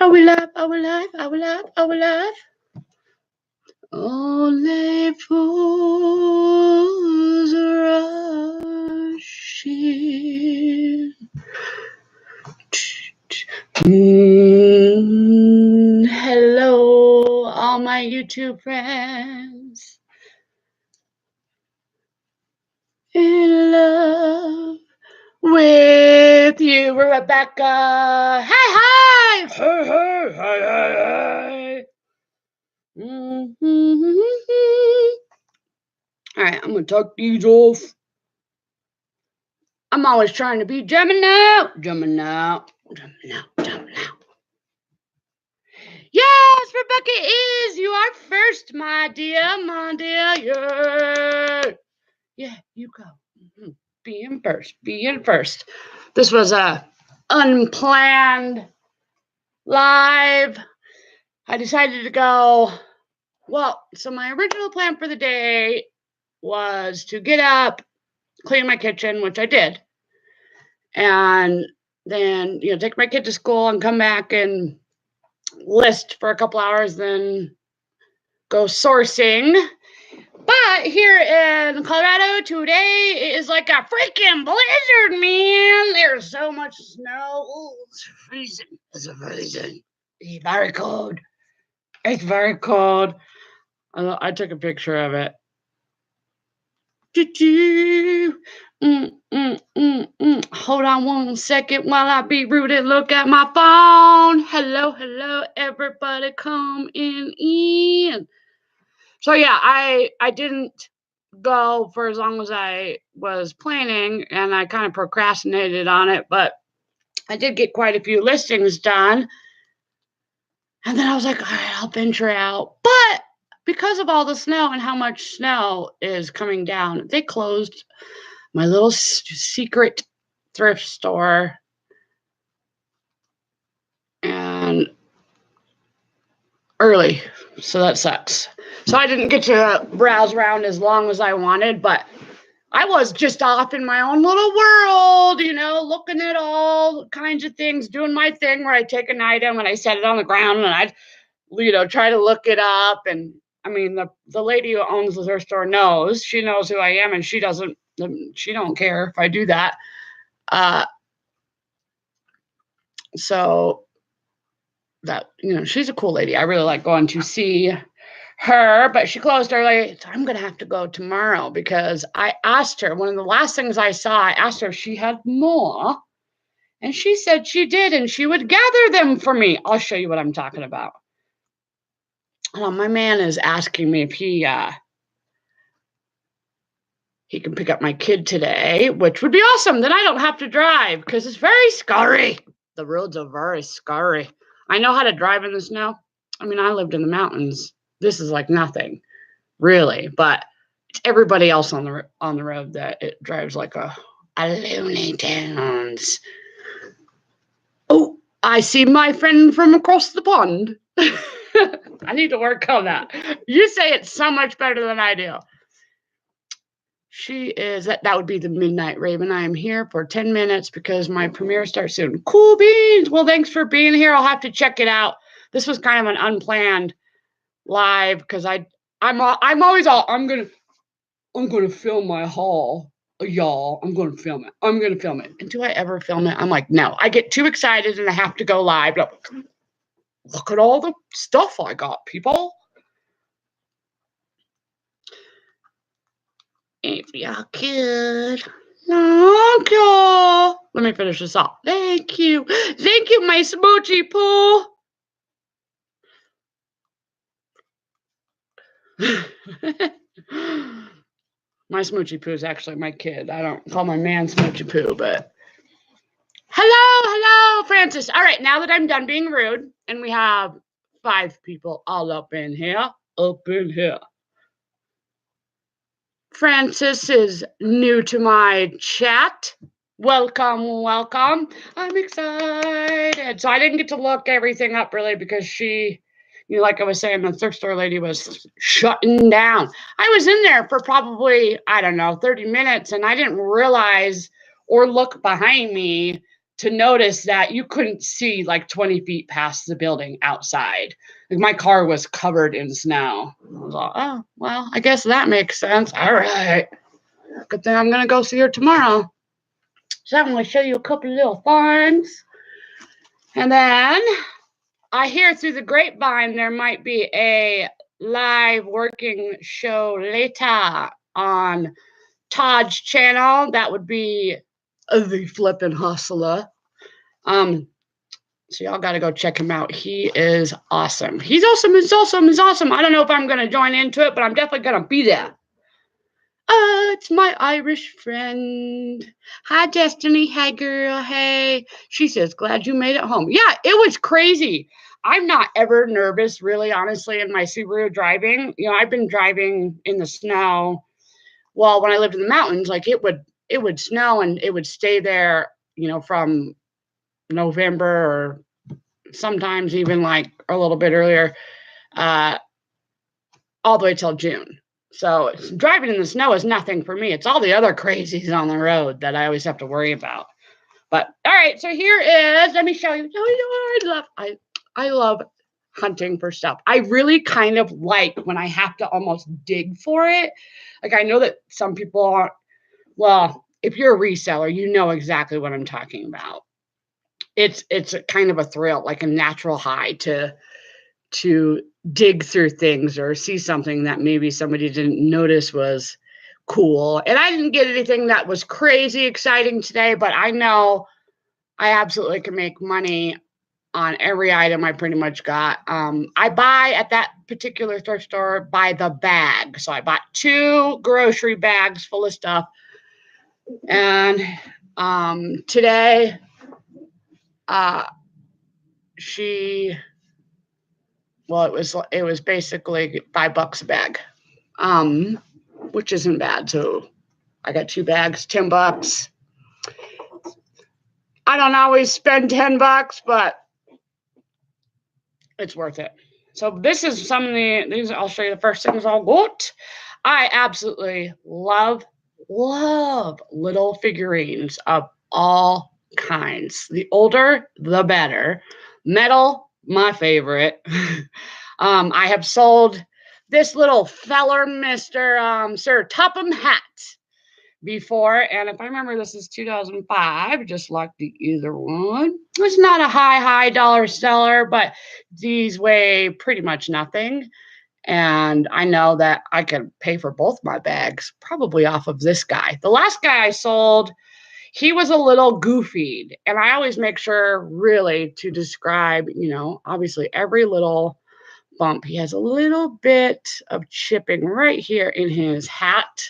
Are we live? Are we live? Are we live? Are we live? Only fools rush in. Hello, all my YouTube friends. In love with you, Rebecca. Hi, hi. Hey, hey, hey, hey, hey. All right, I'm gonna tuck these off. I'm always trying to be Gemini. Gemini. Yes, Rebecca is. You are first, my dear, my dear. Yeah, you go. Being first. This was a unplanned live. I decided to go. Well, so my original plan for the day was to get up, clean my kitchen, which I did, and then take my kid to school and come back and list for a couple hours, then go sourcing. But here in Colorado today, it is like a freaking blizzard, man. There's so much snow. Ooh, it's freezing. It's freezing. It's very cold. It's very cold. I took a picture of it. Hold on 1 second while I be rude and look at my phone. Hello, everybody coming in. So yeah, I didn't go for as long as I was planning, and I kind of procrastinated on it, but I did get quite a few listings done. And then I was like, all right, I'll venture out. But because of all the snow and how much snow is coming down, they closed my little secret thrift store. And early. So that sucks. So I didn't get to browse around as long as I wanted, but I was just off in my own little world, looking at all kinds of things, doing my thing where I take an item and I set it on the ground and I'd, try to look it up. And I mean, the lady who owns the thrift store knows. She knows who I am, and she don't care if I do that. So that, she's a cool lady. I really like going to see her, but she closed early. So I'm going to have to go tomorrow because I asked her, one of the last things I saw, I asked her if she had more, and she said she did, and she would gather them for me. I'll show you what I'm talking about. My man is asking me if he can pick up my kid today, which would be awesome. Then I don't have to drive because it's very scary. The roads are very scary. I know how to drive in the snow. I mean, I lived in the mountains. This is like nothing, really. But it's everybody else on the road that it drives like a Looney Tunes. Oh, I see my friend from across the pond. I need to work on that. You say it so much better than I do. She is, that would be the Midnight Raven. I am here for 10 minutes because my premiere starts soon. Cool beans. Well, thanks for being here. I'll have to check it out. This was kind of an unplanned live because I'm always all, I'm gonna film my haul, y'all. I'm gonna film it. And do I ever film it? I'm like, no. I get too excited and I have to go live. Look at all the stuff I got, people. If y'all could. Thank you. Let me finish this off. Thank you, my smoochie poo. My smoochie poo is actually my kid. I don't call my man smoochie poo, but hello, Francis. All right, now that I'm done being rude, and we have 5 people all up in here. Francis is new to my chat. Welcome. I'm excited. So I didn't get to look everything up really because she, like I was saying, the thrift store lady was shutting down. I was in there for probably, 30 minutes, and I didn't realize or look behind me to notice that you couldn't see like 20 feet past the building outside. Like my car was covered in snow. I was like, oh, well, I guess that makes sense. All right. Good thing I'm going to go see her tomorrow. So I'm going to show you a couple of little farms. And then I hear through the grapevine there might be a live working show later on Todd's channel. That would be the Flippin' Hustler. So y'all got to go check him out. He is awesome. He's awesome. He's awesome. He's awesome. I don't know if I'm going to join into it, but I'm definitely going to be there. It's my Irish friend. Hi, Destiny. Hi, girl. Hey. She says, glad you made it home. Yeah, it was crazy. I'm not ever nervous, really, honestly, in my Subaru driving. You know, I've been driving in the snow. Well, when I lived in the mountains, like it would snow and it would stay there, you know, from November or sometimes even like a little bit earlier, all the way till June. So driving in the snow is nothing for me. It's all the other crazies on the road that I always have to worry about. But all right, so here is, let me show you. I love hunting for stuff. I really kind of like when I have to almost dig for it. Like I know that some people aren't, well, if you're a reseller, you know exactly what I'm talking about. It's a kind of a thrill, like a natural high to dig through things or see something that maybe somebody didn't notice was cool. And I didn't get anything that was crazy exciting today, but I know I absolutely can make money on every item I pretty much got. I buy at that particular thrift store by the bag. So I bought 2 grocery bags full of stuff. And today it was basically $5 a bag, which isn't bad. So I got 2 bags, $10. I don't always spend $10, but it's worth it. So this is some of these. I'll show you the first things I'll got. I absolutely love little figurines of all kinds. The older, the better. Metal, my favorite. I have sold this little feller, Mr. Sir Topham Hatt, before. And if I remember, this is 2005, just like the other one. It's not a high dollar seller, but these weigh pretty much nothing. And I know that I could pay for both my bags probably off of this guy. The last guy I sold, he was a little goofy. And I always make sure really to describe, you know, obviously every little bump. He has a little bit of chipping right here in his hat.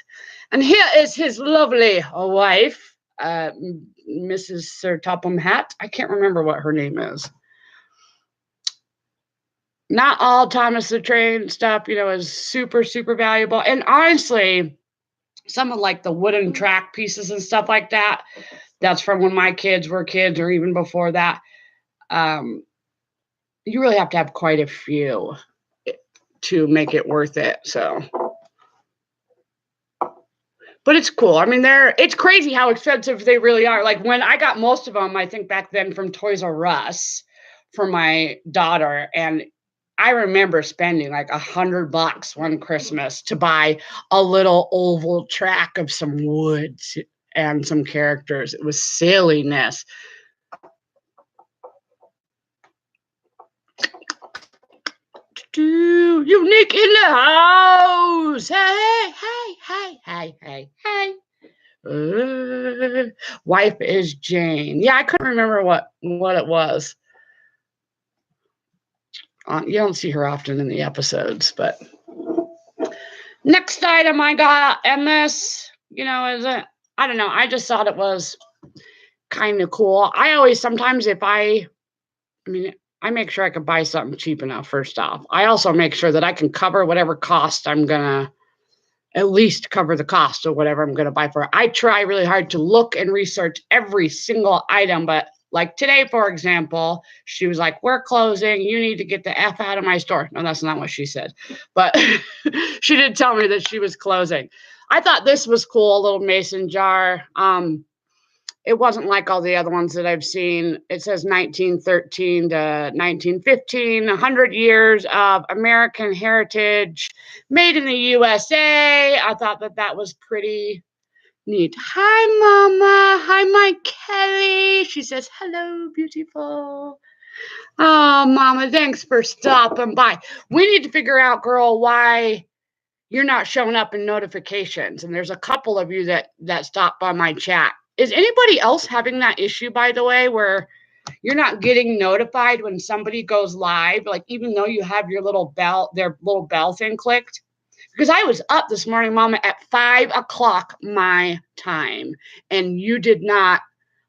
And here is his lovely wife, Mrs. Sir Topham Hatt. I can't remember what her name is. Not all Thomas the Train stuff, you know, is super, super valuable. And honestly, some of like the wooden track pieces and stuff like that, that's from when my kids were kids or even before that. You really have to have quite a few to make it worth it. So, but it's cool. I mean, it's crazy how expensive they really are. Like when I got most of them, I think back then from Toys R Us for my daughter, and I remember spending like $100 one Christmas to buy a little oval track of some wood and some characters. It was silliness. Unique in the house. Hey. Wife is Jane. Yeah, I couldn't remember what it was. You don't see her often in the episodes, but next item I got, and this, you know, I don't know. I just thought it was kind of cool. I always sometimes I make sure I can buy something cheap enough, first off. I also make sure that I can cover whatever cost I'm going to at least cover the cost of whatever I'm going to buy for it. I try really hard to look and research every single item, but like today, for example, she was like, we're closing. You need to get the F out of my store. No, that's not what she said, but she did tell me that she was closing. I thought this was cool, a little mason jar. It wasn't like all the other ones that I've seen. It says 1913 to 1915, 100 years of American heritage made in the USA. I thought that that was pretty neat. Hi, Mama. Hi, my Kelly. She says, hello, beautiful. Oh, Mama, thanks for stopping by. We need to figure out, girl, why you're not showing up in notifications. And there's a couple of you that stopped by my chat. Is anybody else having that issue, by the way, where you're not getting notified when somebody goes live, like even though you have your little bell, their little bell thing clicked? Because I was up this morning, Mama, at 5 o'clock my time, and you did not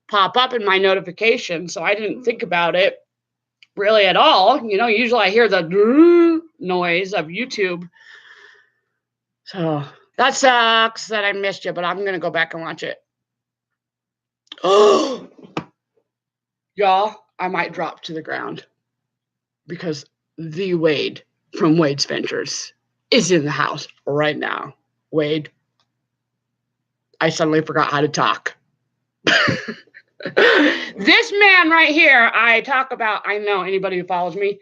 pop up in my notification, so I didn't think about it really at all. You know, usually I hear the noise of YouTube. So that sucks that I missed you, but I'm going to go back and watch it. Oh, y'all, I might drop to the ground because the Wade from Wade's Ventures is in the house right now. Wade, I suddenly forgot how to talk. This man right here, I talk about, I know anybody who follows me.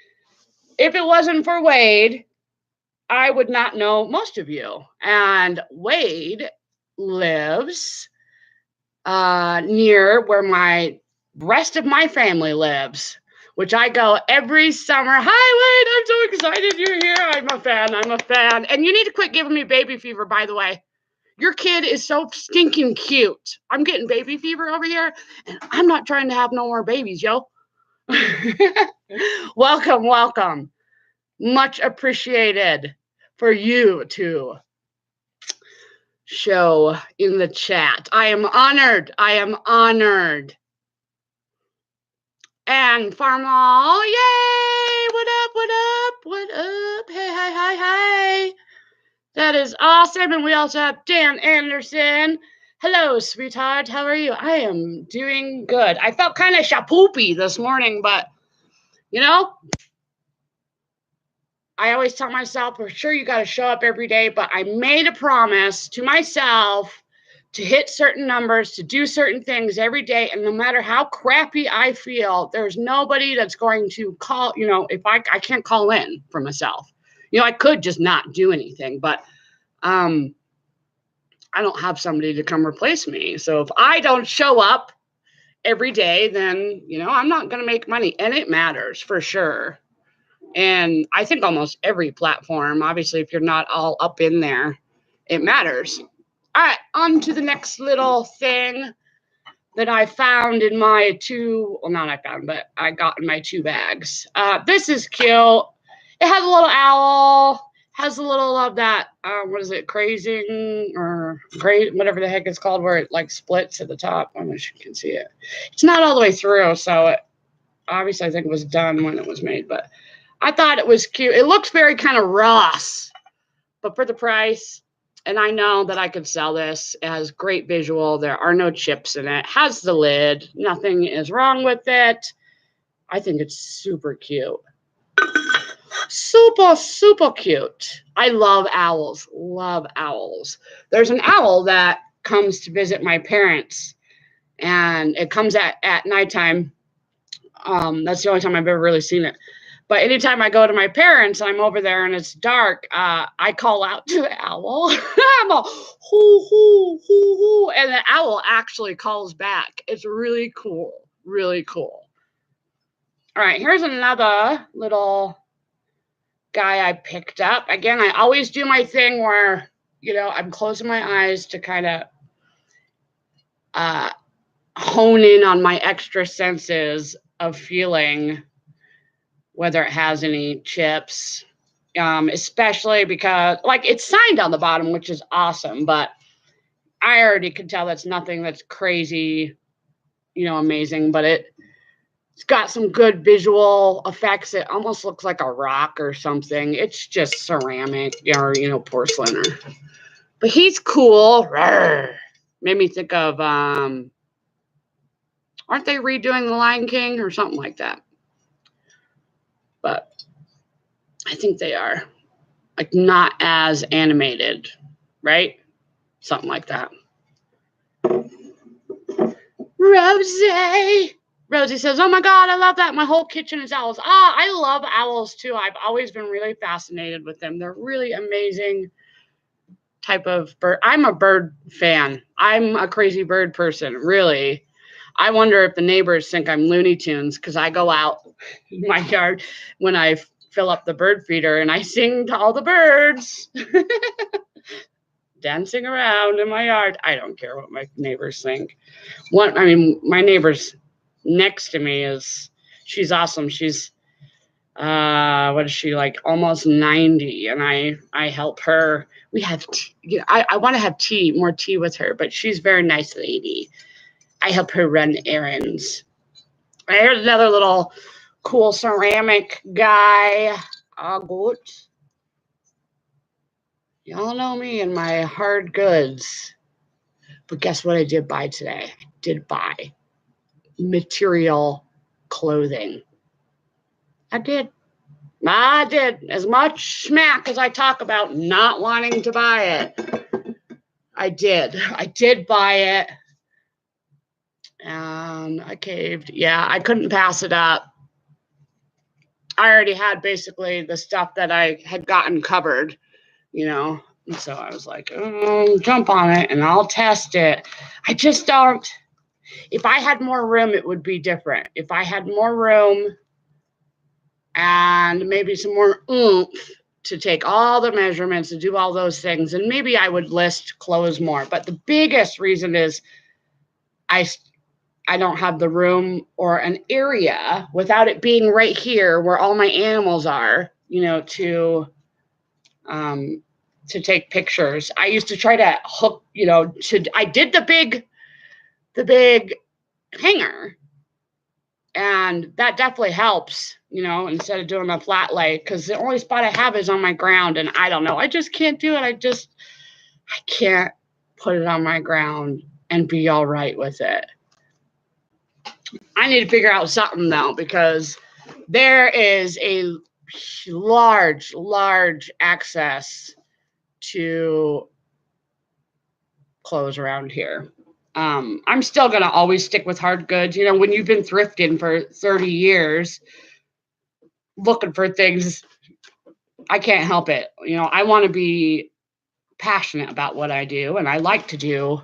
If it wasn't for Wade, I would not know most of you. And Wade lives near where my rest of my family lives, which I go every summer. Hi, Wade, I'm so excited you're here. I'm a fan. And you need to quit giving me baby fever, by the way. Your kid is so stinking cute. I'm getting baby fever over here, and I'm not trying to have no more babies, yo. Welcome. Much appreciated for you to show in the chat. I am honored. And Farmall, yay! What up? Hey, hi. That is awesome. And we also have Dan Anderson. Hello, sweetheart. How are you? I am doing good. I felt kind of shapoopy this morning, but, you know, I always tell myself, for sure, you got to show up every day. But I made a promise to myself to hit certain numbers, to do certain things every day. And no matter how crappy I feel, there's nobody that's going to call, you know, if I can't call in for myself. You know, I could just not do anything, but I don't have somebody to come replace me. So if I don't show up every day, then, you know, I'm not going to make money. And it matters for sure. And I think almost every platform, obviously, if you're not all up in there, it matters. All right, on to the next little thing that I found in my I got in my 2 bags. This is cute. It has a little owl, has a little of that, what is it, crazing or great, whatever the heck it's called, where it like splits at the top. I don't know if you can see it. It's not all the way through, so it obviously I think it was done when it was made, but I thought it was cute. It looks very kind of Ross, but for the price, and I know that I could sell this. It has great visual. There are no chips in it. Has the lid. Nothing is wrong with it. I think it's super cute. Super cute. I love owls. There's an owl that comes to visit my parents, and it comes at nighttime. That's the only time I've ever really seen it. But anytime I go to my parents, I'm over there and it's dark, I call out to the owl. I'm a hoo, hoo, hoo, hoo. And the owl actually calls back. It's really cool. All right, here's another little guy I picked up. Again, I always do my thing where, you know, I'm closing my eyes to kind of hone in on my extra senses of feeling whether it has any chips, especially because, like, it's signed on the bottom, which is awesome, but I already could tell that's nothing that's crazy, you know, amazing, but it's got some good visual effects. It almost looks like a rock or something. It's just ceramic or, you know, porcelain. But he's cool. Rawr. Made me think of, aren't they redoing The Lion King or something like that? But I think they are, like, not as animated, right? Something like that. Rosie says, oh my God, I love that. My whole kitchen is owls. I love owls too. I've always been really fascinated with them. They're really amazing type of bird. I'm a bird fan. I'm a crazy bird person, really. I wonder if the neighbors think I'm Looney Tunes because I go out in my yard when I fill up the bird feeder and I sing to all the birds. Dancing around in my yard. I don't care what my neighbors think. My neighbors next to me she's awesome. She's what is she, like almost 90, and I help her. We have tea. I want to have more tea with her, but she's a very nice lady. I help her run errands. Here's another little cool ceramic guy. Good. Y'all know me and my hard goods. But guess what I did buy today? I did buy material clothing. I did. As much smack as I talk about not wanting to buy it. I did buy it. And I caved. Yeah, I couldn't pass it up. I already had basically the stuff that I had gotten covered, And so I was like, jump on it and I'll test it. I just don't. If I had more room, it would be different. If I had more room and maybe some more oomph to take all the measurements, to do all those things, and maybe I would list clothes more. But the biggest reason is I don't have the room or an area without it being right here where all my animals are, to take pictures. I used to try to hook, I did the big hanger, and that definitely helps, instead of doing a flat lay, because the only spot I have is on my ground, and I don't know. I just can't do it. I can't put it on my ground and be all right with it. I need to figure out something, though, because there is a large access to clothes around here. I'm still going to always stick with hard goods. When you've been thrifting for 30 years, looking for things, I can't help it. I want to be passionate about what I do, and I like to do,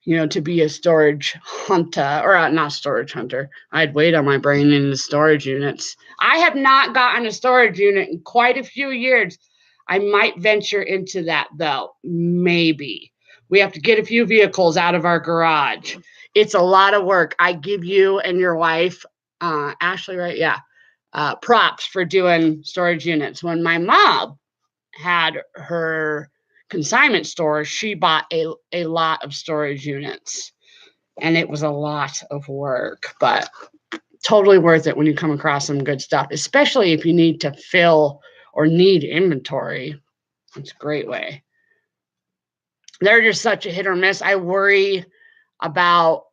to be a storage hunter, or not storage hunter. I'd weight on my brain in the storage units. I have not gotten a storage unit in quite a few years. I might venture into that, though. Maybe. We have to get a few vehicles out of our garage. It's a lot of work. I give you and your wife, Ashley, right? Yeah. Props for doing storage units. When my mom had her consignment store, she bought a lot of storage units, and it was a lot of work, but totally worth it when you come across some good stuff, especially if you need to fill or need inventory. It's a great way. They're just such a hit or miss. I worry about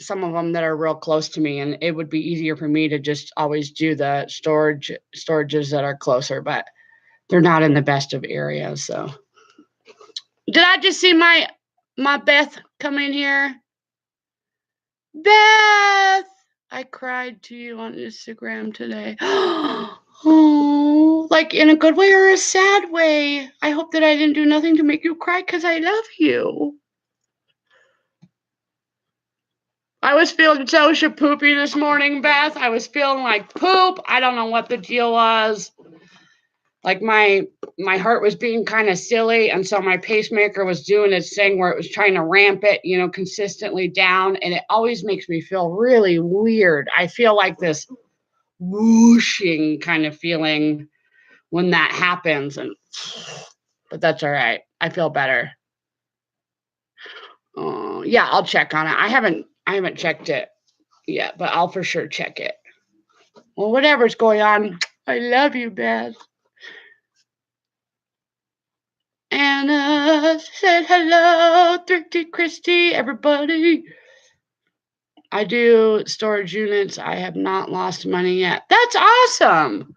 some of them that are real close to me, and it would be easier for me to just always do the storages that are closer, but they're not in the best of areas. So did I just see my Beth come in here? Beth, I cried to you on Instagram today. Oh, like in a good way or a sad way. I hope that I didn't do nothing to make you cry, because I love you. I was feeling so shapoopy this morning, Beth. I was feeling like poop. I don't know what the deal was. Like my heart was being kind of silly, and so my pacemaker was doing its thing where it was trying to ramp it, consistently down, and it always makes me feel really weird. I feel like this whooshing kind of feeling when that happens, but that's all right. I feel better. Yeah, I'll check on it. I haven't checked it yet, but I'll for sure check it. Well, whatever's going on, I love you, Beth. Anna said hello, Thrifty Christy, everybody. I do storage units. I have not lost money yet. That's awesome.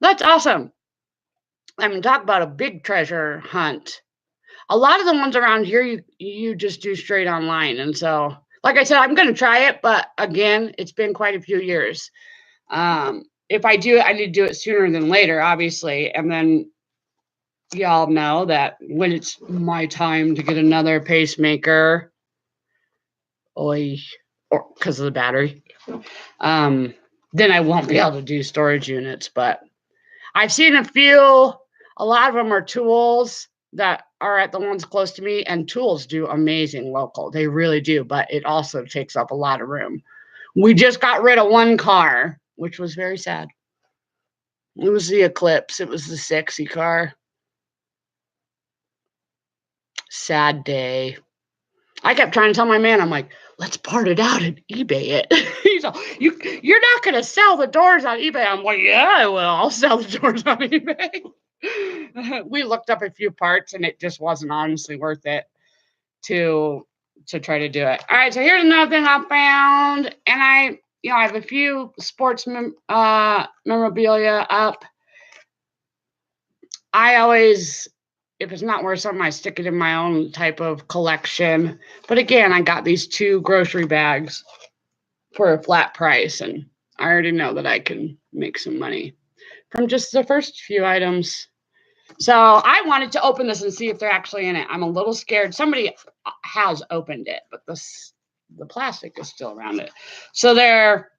That's awesome. I mean, talk about a big treasure hunt. A lot of the ones around here, you just do straight online. And so Like I said, I'm going to try it, but again, it's been quite a few years. If I do it, I need to do it sooner than later, obviously. And then y'all know that when it's my time to get another pacemaker, or because of the battery, then I won't be able to do storage units. But I've seen a lot of them are Tools that are at the ones close to me, and Tools do amazing local. They really do, but it also takes up a lot of room. We just got rid of one car, which was very sad. It was the Eclipse. It was the sexy car. Sad day. I kept trying to tell my man, I'm like, let's part it out and eBay it. He's like, you're not going to sell the doors on eBay. I'm like, yeah, I will. I'll sell the doors on eBay. We looked up a few parts and it just wasn't honestly worth it to try to do it. All right, so here's another thing I found, and I have a few sports memorabilia up. I always, if it's not worth something, I stick it in my own type of collection. But again, I got these 2 grocery bags for a flat price, and I already know that I can make some money from just the first few items. So I wanted to open this and see if they're actually in it. I'm a little scared. Somebody has opened it, but the plastic is still around it. So they're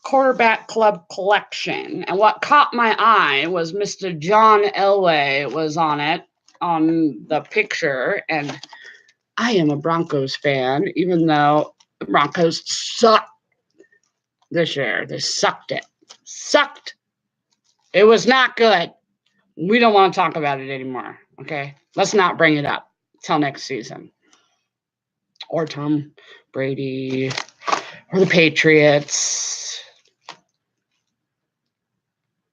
Quarterback Club collection. And what caught my eye was Mr. John Elway was on it, on the picture. And I am a Broncos fan, even though the Broncos sucked this year. They sucked it. Sucked. It was not good. We don't want to talk about it anymore. Okay? Let's not bring it up till next season. Or Tom Brady. Or the Patriots.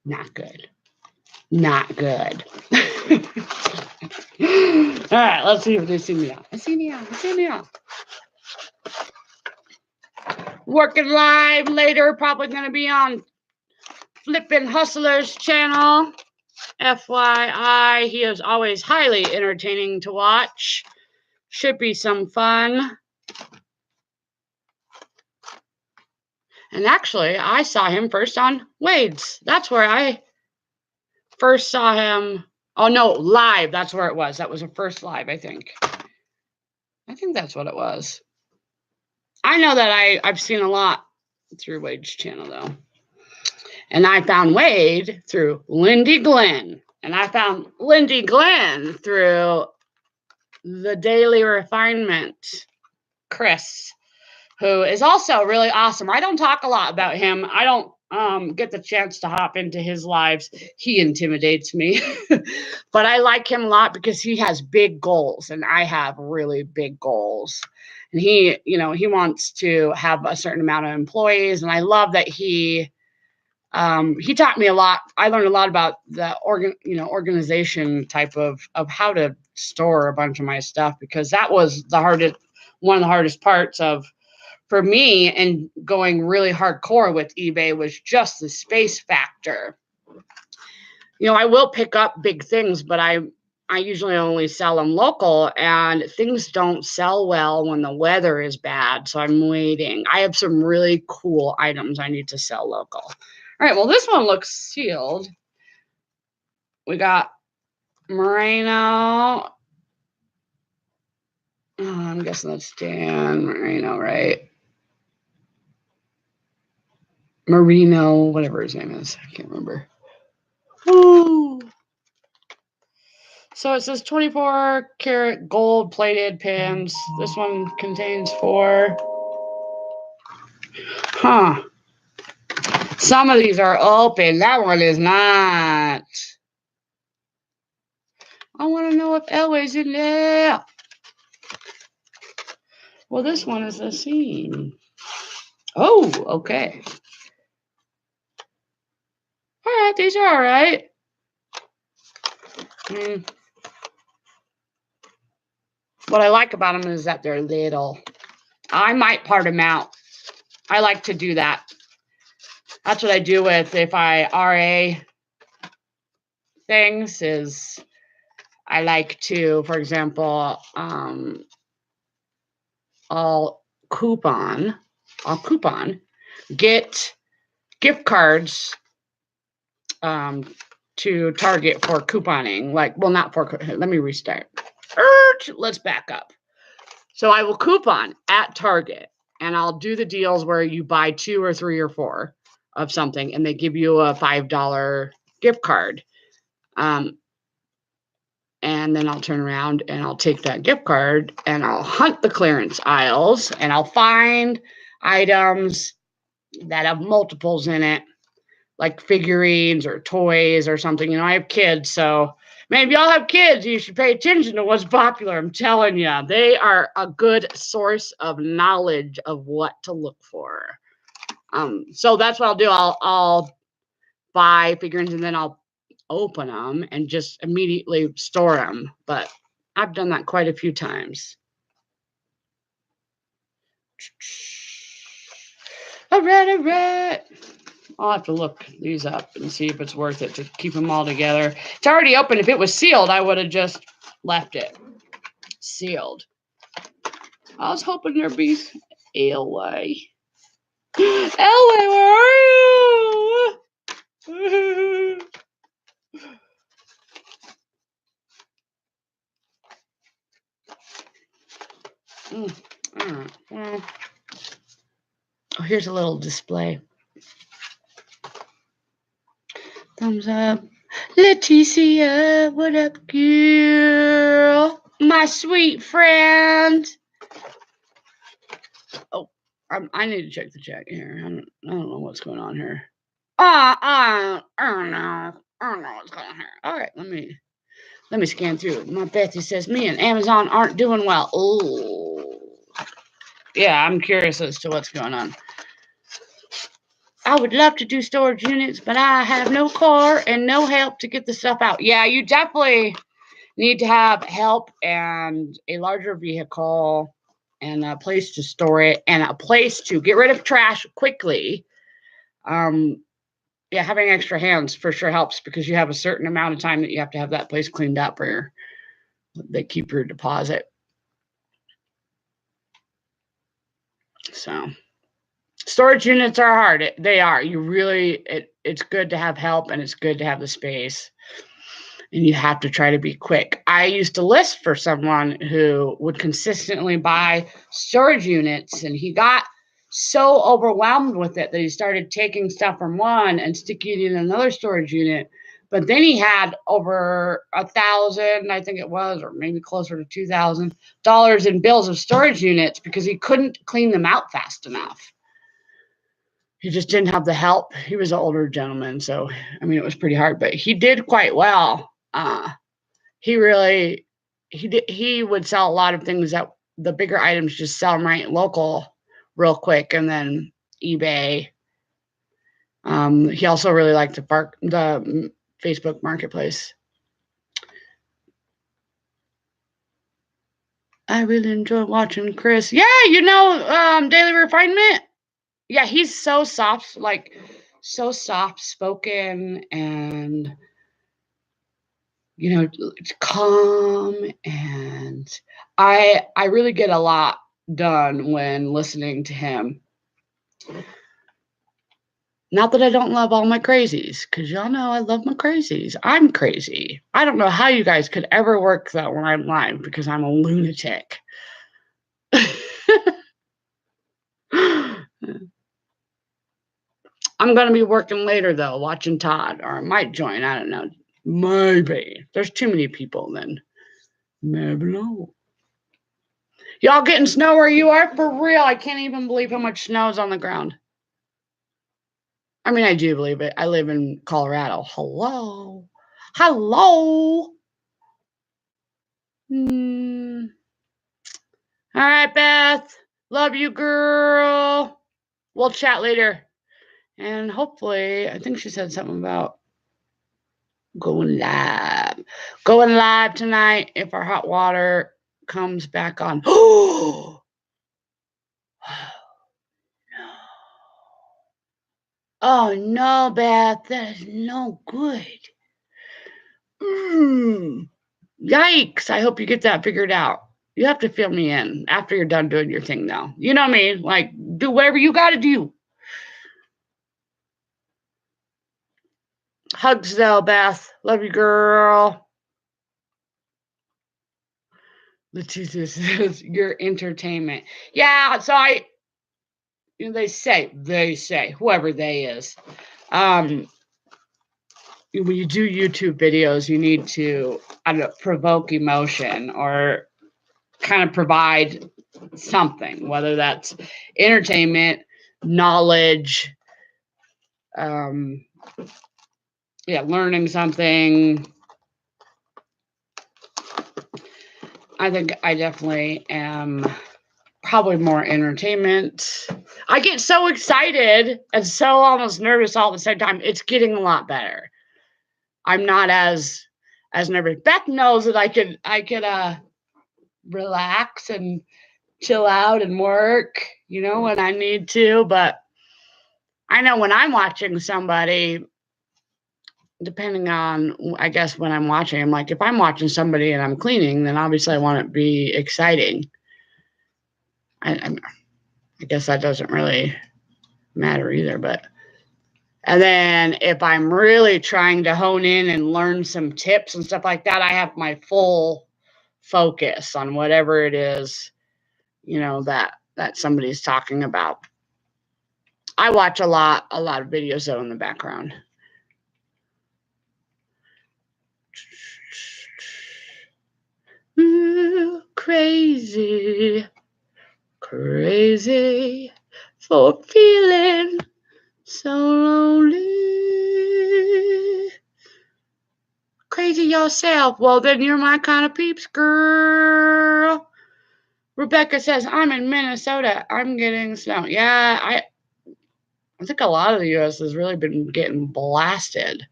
Not good. Not good. All right, let's see if they see me out. I see me out. I see me out. Working live later, probably going to be on Flippin' Hustlers channel. FYI, he is always highly entertaining to watch. Should be some fun. And actually, I saw him first on Wade's. That's where I first saw him. Oh, no, live. That's where it was. That was the first live, I think. I think that's what it was. I know that I've seen a lot through Wade's channel, though. And I found Wade through Lindy Glenn. And I found Lindy Glenn through the Daily Refinement, Chris, who is also really awesome. I don't talk a lot about him. I don't get the chance to hop into his lives. He intimidates me. But I like him a lot because he has big goals, and I have really big goals. And he wants to have a certain amount of employees, and I love that he taught me a lot. I learned a lot about the organization type of how to store a bunch of my stuff, because that was one of the hardest parts for me, and going really hardcore with eBay was just the space factor. I will pick up big things, but I usually only sell them local, and things don't sell well when the weather is bad. So I'm waiting. I have some really cool items I need to sell local. All right, well, this one looks sealed. We got Moreno. Oh, I'm guessing that's Dan Marino, right? Marino, whatever his name is. I can't remember. Ooh. So it says 24 karat gold plated pins. This one contains 4. Huh. Some of these are open. That one is not. I want to know if Elway's in there. Well, this one is a scene. Oh, okay. All right, these are all right. What I like about them is that they're little. I might part them out. I like to do that. That's what I do with if I RA things, is I like to, for example, I'll coupon, get gift cards to Target for couponing. Not for, let me restart. Let's back up. So I will coupon at Target, and I'll do the deals where you buy 2 or 3 or 4 of something, and they give you a $5 gift card. And then I'll turn around and I'll take that gift card and I'll hunt the clearance aisles and I'll find items that have multiples in it, like figurines or toys or something. I have kids, so maybe y'all have kids. You should pay attention to what's popular. I'm telling you, they are a good source of knowledge of what to look for. So that's what I'll do. I'll buy figurines and then I'll open them and just immediately store them. But I've done that quite a few times. All right. I'll have to look these up and see if it's worth it to keep them all together. It's already open. If it was sealed, I would have just left it sealed. I was hoping there'd be Elway. Elway, where are you? All right. Well, here's a little display. Thumbs up. Leticia, what up, girl? My sweet friend. Oh, I need to check the chat here. I don't know what's going on here. I don't know. I don't know what's going on here. All right, let me scan through. My Betsy says me and Amazon aren't doing well. Oh, yeah, I'm curious as to what's going on. I would love to do storage units, but I have no car and no help to get the stuff out. Yeah, you definitely need to have help and a larger vehicle and a place to store it and a place to get rid of trash quickly. Yeah, having extra hands for sure helps because you have a certain amount of time that you have to have that place cleaned up or they keep your deposit. So storage units are hard. They are. It's good to have help and it's good to have the space. And you have to try to be quick. I used to list for someone who would consistently buy storage units, and he got so overwhelmed with it that he started taking stuff from one and sticking it in another storage unit. But then he had over $1,000, I think it was, or maybe closer to $2,000 in bills of storage units because he couldn't clean them out fast enough. He just didn't have the help. He was an older gentleman, so it was pretty hard, but he did quite well. He would sell a lot of things that the bigger items just sell them right local real quick, and then eBay. He also really liked the Facebook Marketplace. I really enjoy watching Chris. Yeah, Daily Refinement. Yeah, he's so soft-spoken and it's calm, and I really get a lot done when listening to him. Not that I don't love all my crazies, because y'all know I love my crazies. I'm crazy. I don't know how you guys could ever work that when I'm live, because I'm a lunatic. I'm going to be working later, though, watching Todd, or I might join. I don't know. Maybe. There's too many people then. Maybe no. Y'all getting snow where you are? For real, I can't even believe how much snow is on the ground. I do believe it. I live in Colorado. Hello. All right, Beth. Love you, girl. We'll chat later. And hopefully, I think she said something about going live. Going live tonight if our hot water comes back on. Oh, no. Oh, no, Beth. That is no good. Yikes. I hope you get that figured out. You have to fill me in after you're done doing your thing, though. You know what I mean? Like, do whatever you got to do. Hugs, though, Beth. Love you, girl. Leticia says, your entertainment. Yeah, so they say, whoever they is. When you do YouTube videos, you need to, provoke emotion or kind of provide something, whether that's entertainment, knowledge, learning something. I think I definitely am probably more entertainment. I get so excited and so almost nervous all at the same time. It's getting a lot better. I'm not as nervous. Beth knows that I could relax and chill out and work, when I need to. But I know when I'm watching somebody, depending on, I guess, when I'm watching, I'm like, if I'm watching somebody and I'm cleaning, then obviously I want it to be exciting. I guess that doesn't really matter either, and then if I'm really trying to hone in and learn some tips and stuff like that, I have my full focus on whatever it is, that somebody's talking about. I watch a lot of videos though in the background. Ooh, crazy for feeling so lonely. Crazy yourself. Well, then you're my kind of peeps, girl. Rebecca says, I'm in Minnesota. I'm getting snow. Yeah, I think a lot of the U.S. has really been getting blasted.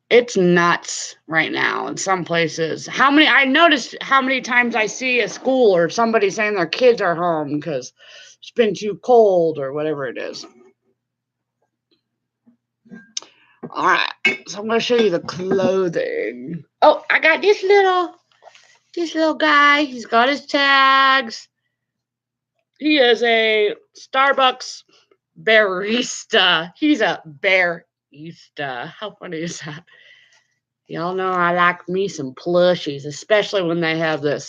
It's nuts right now in some places. I noticed how many times I see a school or somebody saying their kids are home because it's been too cold or whatever it is. All right, so I'm going to show you the clothing. Oh, I got this little guy. He's got his tags. He is a Starbucks barista. He's a barista. How funny is that? Y'all know I like me some plushies, especially when they have their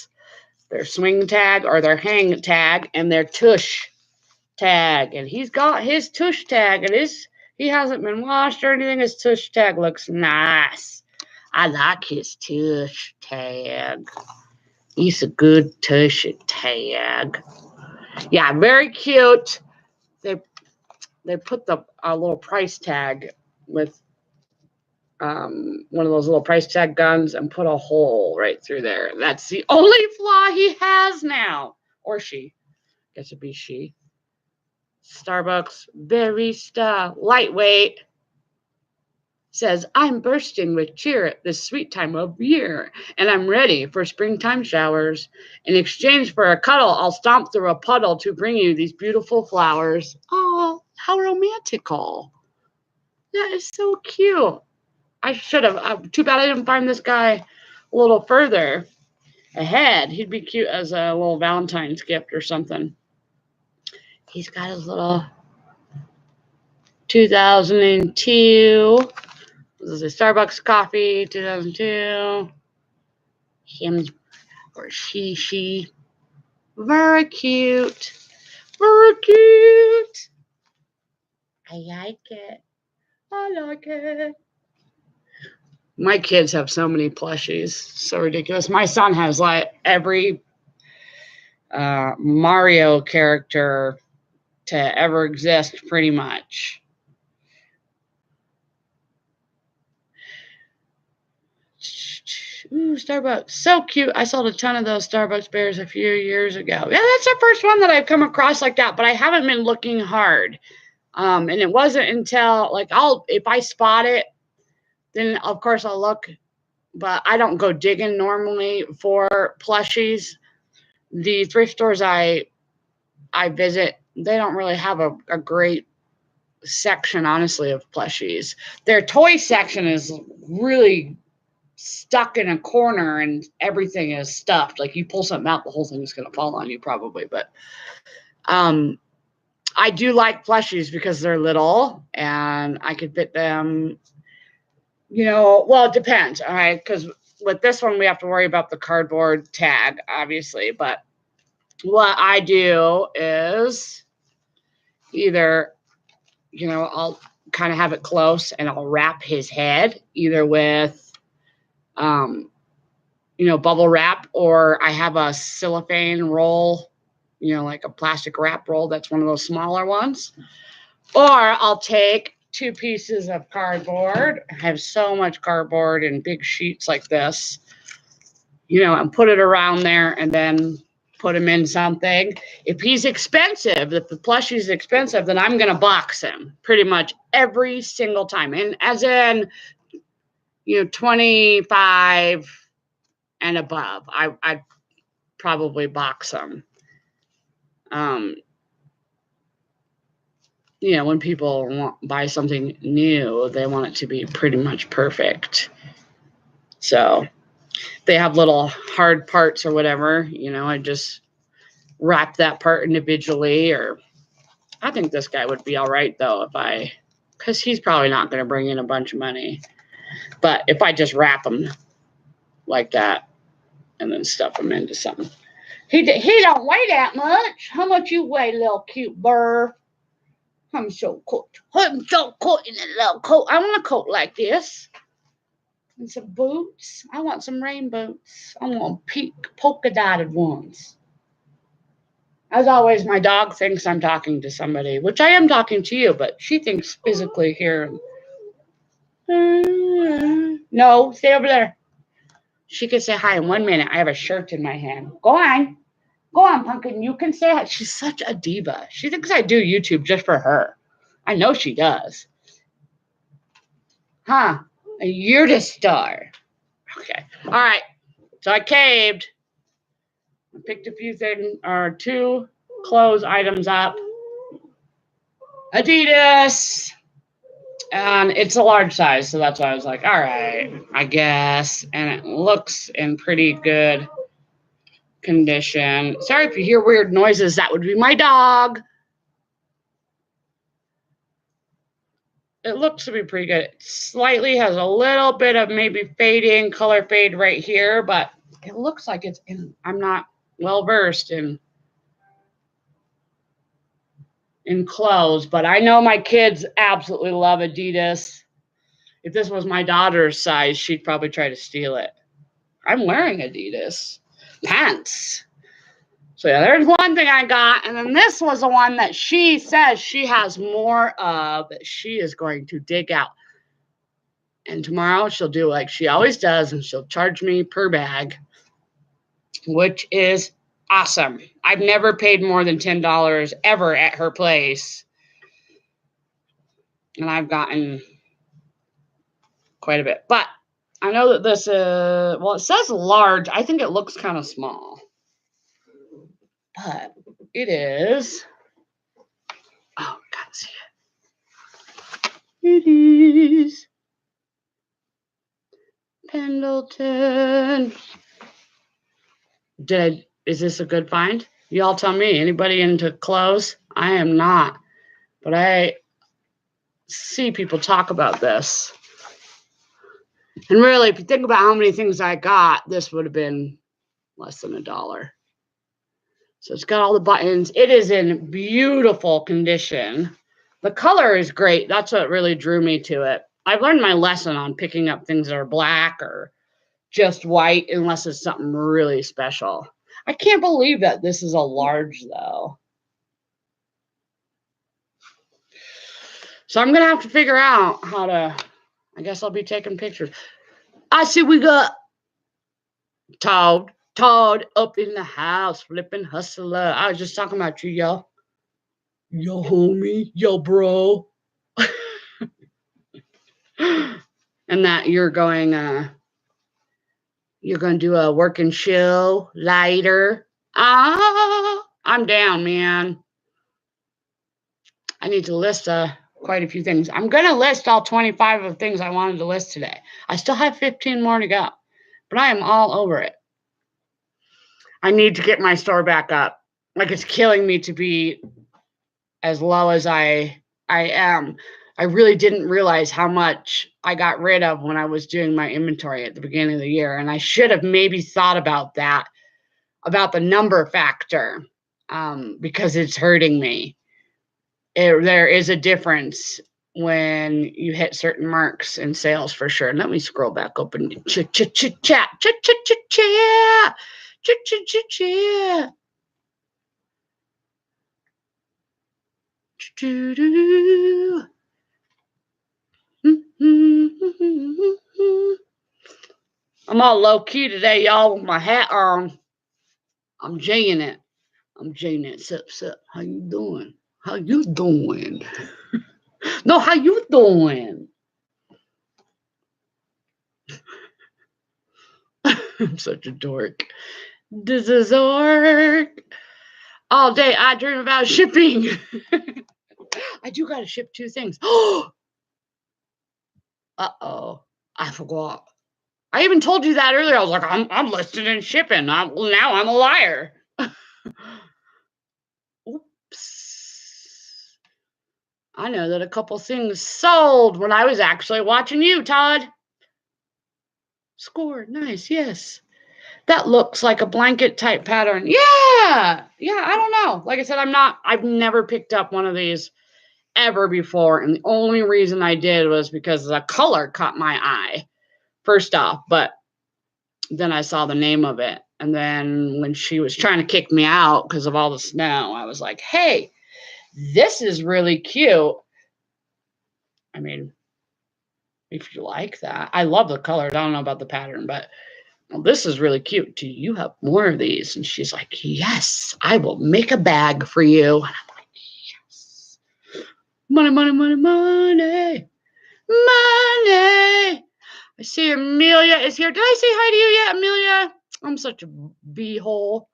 swing tag or their hang tag and their tush tag. And he's got his tush tag, and he hasn't been washed or anything. His tush tag looks nice. I like his tush tag. He's a good tush tag. Yeah, very cute. They put a little price tag with one of those little price tag guns and put a hole right through there. That's the only flaw he has now. Or she. I guess it'd be she. Starbucks barista, lightweight. Says, I'm bursting with cheer at this sweet time of year, and I'm ready for springtime showers. In exchange for a cuddle, I'll stomp through a puddle to bring you these beautiful flowers. Oh, how romantical. That is so cute. I should have. Too bad I didn't find this guy a little further ahead. He'd be cute as a little Valentine's gift or something. He's got his little 2002. This is a Starbucks coffee, 2002. Him or she. Very cute. Very cute. I like it. I like it. My kids have so many plushies. So ridiculous. My son has like every Mario character to ever exist, pretty much. Ooh, Starbucks. So cute. I sold a ton of those Starbucks bears a few years ago. Yeah, that's the first one that I've come across like that, but I haven't been looking hard. And it wasn't until, if I spot it, then of course I'll look, but I don't go digging normally for plushies. The thrift stores I visit, they don't really have a great section, honestly, of plushies. Their toy section is really stuck in a corner and everything is stuffed. Like you pull something out, the whole thing is going to fall on you probably. But I do like plushies because they're little and I could fit them, well, it depends. All right. Because with this one, we have to worry about the cardboard tag, obviously. But what I do is either, I'll kind of have it close and I'll wrap his head either with, bubble wrap, or I have a cellophane roll, like a plastic wrap roll. That's one of those smaller ones. Or I'll take 2 pieces of cardboard. I have so much cardboard in big sheets like this, and put it around there and then put him in something. If he's expensive, if the plushie is expensive, then I'm going to box him pretty much every single time. And as in, 25 and above, I'd probably box them. When people buy something new, they want it to be pretty much perfect. So they have little hard parts or whatever, I just wrap that part individually. Or I think this guy would be all right though because he's probably not going to bring in a bunch of money. But if I just wrap him like that and then stuff him into something. He don't weigh that much. How much you weigh, little cute bird? I'm so cool. I'm so cool in a little coat. I want a coat like this. And some boots. I want some rain boots. I want pink polka dotted ones. As always, my dog thinks I'm talking to somebody, which I am talking to you, but she thinks physically here. No, stay over there. She can say hi in 1 minute. I have a shirt in my hand. Go on, Pumpkin. You can say hi. She's such a diva. She thinks I do YouTube just for her. I know she does. Huh? You're the star. Okay. All right. So I caved. I picked a few things, or 2 clothes items up. Adidas. And it's a large size, so that's why I was like, all right, I guess. And it looks in pretty good condition. Sorry if you hear weird noises. That would be my dog. It looks to be pretty good. It slightly has a little bit of maybe fading, color fade right here, but it looks like it's in. I'm not well versed in clothes, but I know my kids absolutely love Adidas. If this was my daughter's size, she'd probably try to steal it. I'm wearing Adidas pants. So yeah, there's one thing I got. And then this was the one that she says she has more of that she is going to dig out. And tomorrow she'll do like she always does, and she'll charge me per bag, which is awesome. I've never paid more than $10 ever at her place. And I've gotten quite a bit. But I know that this well, it says large. I think it looks kind of small. But it is. Oh, can't see it. It is Pendleton. Is this a good find? Y'all tell me. Anybody into clothes? I am not. But I see people talk about this. And really, if you think about how many things I got, this would have been less than $1. So it's got all the buttons. It is in beautiful condition. The color is great. That's what really drew me to it. I've learned my lesson on picking up things that are black or just white unless it's something really special. I can't believe that this is a large, though. So I'm going to have to figure out how to, I guess I'll be taking pictures. I see we got Todd up in the house, flipping hustler. I was just talking about you, y'all. Yo, homie, yo, bro. And that you're going to do a working show later. I'm down, man. I need to list a quite a few things. I'm going to list all 25 of the things I wanted to list today. I still have 15 more to go, but I am all over it. I need to get my store back up. Like, it's killing me to be as low as I am. I really didn't realize how much I got rid of when I was doing my inventory at the beginning of the year. And I should have maybe thought about that, about the number factor, because it's hurting me. There is a difference when you hit certain marks in sales for sure. And let me scroll back up and chat. I'm all low key today, y'all, with my hat on. I'm J'ing it. Sup. How you doing? How you doing? No, how you doing? I'm such a dork. This is work. All day I dream about shipping. I do gotta ship 2 things. Uh-oh. I forgot. I even told you that earlier. I was like, I'm listed in shipping. Now I'm a liar. Oops. I know that a couple things sold when I was actually watching you, Todd. Score. Nice. Yes. That looks like a blanket type pattern. Yeah. I don't know. Like I said, I've never picked up one of these ever before. And the only reason I did was because the color caught my eye first off, but then I saw the name of it. And then when she was trying to kick me out because of all the snow, I was like, hey, this is really cute. I mean, if you like that. I love the color. I don't know about the pattern, but well, this is really cute. Do you have more of these? And she's like, yes, I will make a bag for you. And I'm like, yes. Money. I see Amelia is here. Did I say hi to you yet, Amelia? I'm such a b-hole.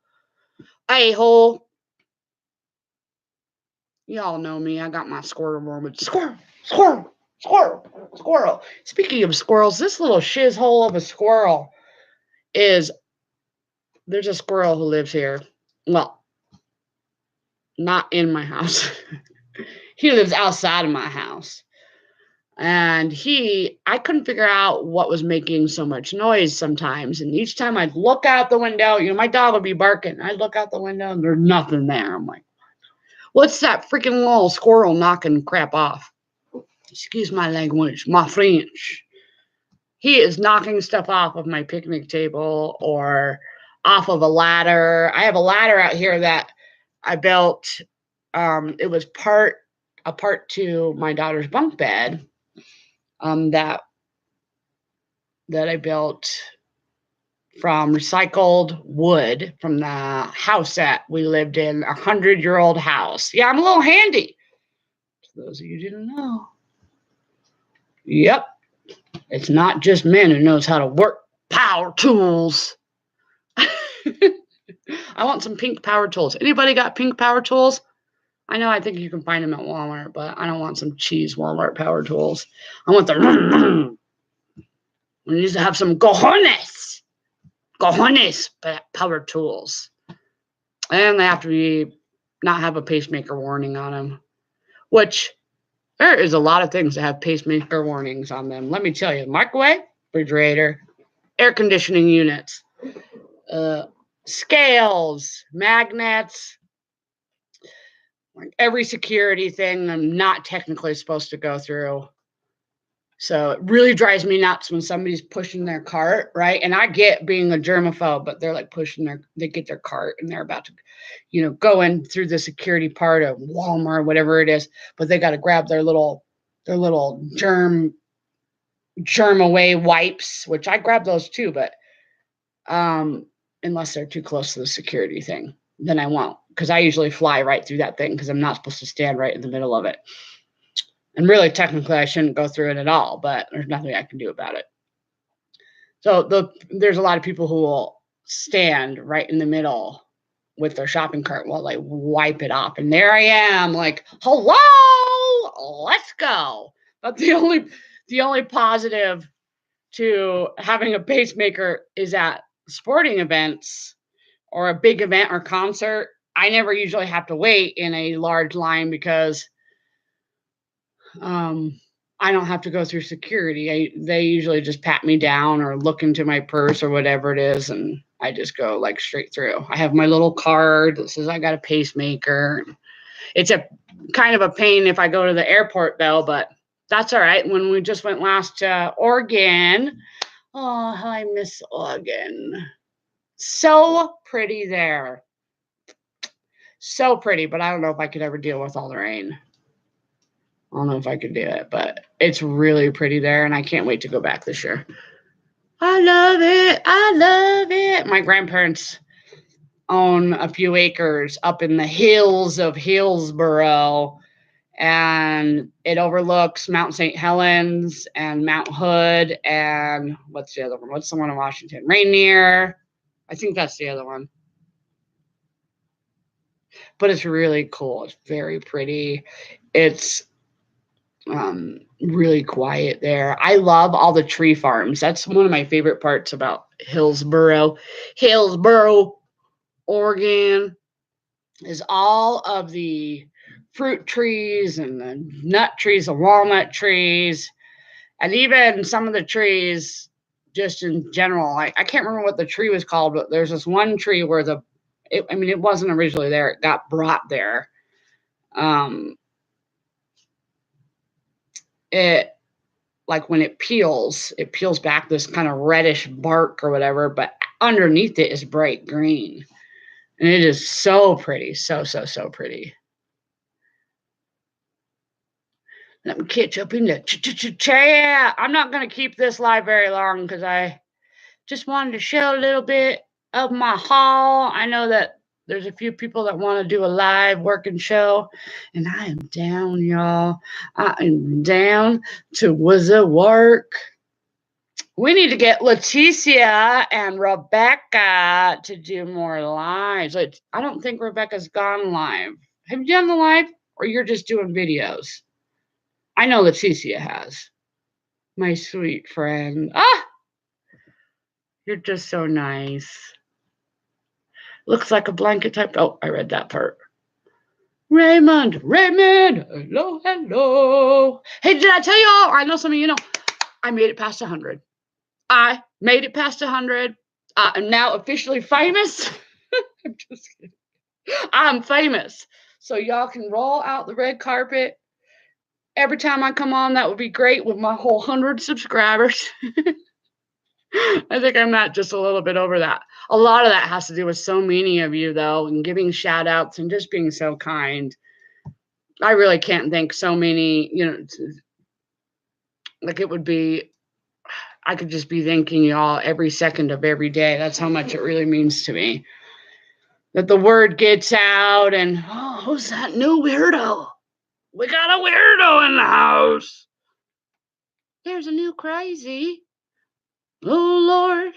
A-hole. Y'all know me. I got my squirrel moment. Squirrel. Speaking of squirrels, this little shiz hole of a squirrel there's a squirrel who lives here. Well, not in my house. He lives outside of my house. And I couldn't figure out what was making so much noise sometimes. And each time I'd look out the window, my dog would be barking. I'd look out the window and there's nothing there. I'm like, what's that freaking little squirrel knocking crap off? Excuse my language, my French. He is knocking stuff off of my picnic table or off of a ladder. I have a ladder out here that I built. It was a part to my daughter's bunk bed. That I built from recycled wood from the house that we lived in, 100-year-old house. Yeah, I'm a little handy. For those of you who didn't know. Yep. It's not just men who knows how to work power tools. I want some pink power tools. Anybody got pink power tools? I think you can find them at Walmart, but I don't want some cheese Walmart power tools. I want the we need to have some cojones power tools. And they have to not have a pacemaker warning on them, which there is a lot of things that have pacemaker warnings on them. Let me tell you, microwave, refrigerator, air conditioning units, scales, magnets, like every security thing I'm not technically supposed to go through. So it really drives me nuts when somebody's pushing their cart, right? And I get being a germaphobe, but they're like they get their cart and they're about to, go in through the security part of Walmart, whatever it is, but they got to grab their little germ away wipes, which I grab those too, but unless they're too close to the security thing, then I won't, because I usually fly right through that thing because I'm not supposed to stand right in the middle of it. And really, technically, I shouldn't go through it at all, but there's nothing I can do about it. So there's a lot of people who will stand right in the middle with their shopping cart while they wipe it off. And there I am, like, hello, let's go. But the only positive to having a pacemaker is at sporting events or a big event or concert. I never usually have to wait in a large line because I don't have to go through security. They usually just pat me down or look into my purse or whatever it is, and I just go like straight through. I have my little card that says I got a pacemaker. It's a kind of a pain if I go to the airport though, but that's all right. When we just went last to Oregon, oh, how I miss Oregon. So pretty there. So pretty, but I don't know if I could ever deal with all the rain. I don't know if I could do it, but it's really pretty there, and I can't wait to go back this year. I love it. I love it. My grandparents own a few acres up in the hills of Hillsboro, and it overlooks Mount St. Helens and Mount Hood, and what's the other one? What's the one in Washington? Rainier. I think that's the other one. But it's really cool. It's very pretty. It's really quiet there. I love all the tree farms. That's one of my favorite parts about Hillsboro, Oregon, is all of the fruit trees and the nut trees, the walnut trees, and even some of the trees just in general. I can't remember what the tree was called, but there's this one tree where it wasn't originally there. It got brought there. It like when it peels back this kind of reddish bark or whatever, but underneath it is bright green. And it is so pretty. So pretty. Let me catch up in the chat. I'm not going to keep this live very long because I just wanted to show a little bit of my haul. I know that there's a few people that want to do a live working show, and I am down, y'all. I am down to was a work. We need to get Leticia and Rebecca to do more lives. I don't think Rebecca's gone live. Have you done the live, or you're just doing videos? I know Leticia has. My sweet friend. Ah! You're just so nice. Looks like a blanket type. Oh, I read that part. Raymond, hello. Hey, did I tell you all? I know some of you know. I made it past 100. I made it past 100. I'm now officially famous. I'm just kidding. I'm famous. So y'all can roll out the red carpet. Every time I come on, that would be great with my whole 100 subscribers. I think I'm not just a little bit over that. A lot of that has to do with so many of you, though, and giving shout outs and just being so kind. I really can't thank so many, like it would be, I could just be thanking y'all every second of every day. That's how much it really means to me. That the word gets out and, oh, who's that new weirdo? We got a weirdo in the house. There's a new crazy. Oh, Lord,